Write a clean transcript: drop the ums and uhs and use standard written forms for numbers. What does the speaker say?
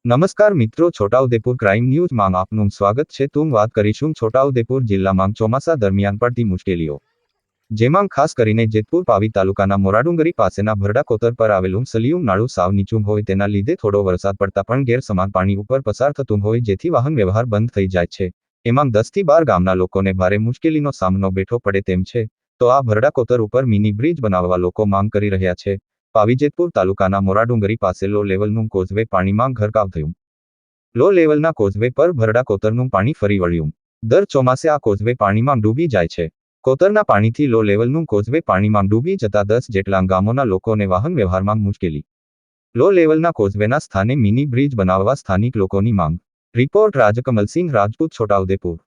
નમસ્કાર મિત્રો, છોટાઉદેપુર ક્રાઇમ ન્યૂઝમાં આપનું સ્વાગત છે. વાત કરીશું છોટાઉદેપુર જિલ્લામાં ચોમાસા દરમિયાન પડતી મુશ્કેલીઓ, જેમાં ખાસ કરીને જેતપુર પાવી તાલુકાના મોરાડુંગરી પાસેના ભરડા કોતર પર આવેલું સલિયું નાળું સાવ નીચું હોય તેના લીધે થોડો વરસાદ પડતા પણ ગેરસમાન પાણી ઉપર પસાર થતું હોય જેથી વાહન વ્યવહાર બંધ થઈ જાય છે. એમાં 10 થી 12 ગામના લોકોને ભારે મુશ્કેલીનો સામનો બેઠો પડે તેમ છે. તો આ ભરડા કોતર ઉપર મિની બ્રિજ બનાવવા લોકો માંગ કરી રહ્યા છે. પાવી જેતપુર તાલુકાના મોરાડુંગરી પાસે લો લેવલનું કોઝવે પાણીમાં ગરકાવ થયું. લો લેવલના કોઝવે પર ભરડા કોતરનું પાણી ફરી વળ્યું. દર ચોમાસે આ કોઝવે પાણીમાં ડૂબી જાય છે. કોતરના પાણીથી લો લેવલનું કોઝવે પાણીમાં ડૂબી જતા 10 જેટલા ગામોના લોકોને વાહન વ્યવહારમાં મુશ્કેલી. લો લેવલના કોઝવેના સ્થાને મિની બ્રિજ બનાવવા સ્થાનિક લોકોની માંગ. રિપોર્ટ રાજકમલસિંહ રાજપૂત, છોટાઉદેપુર.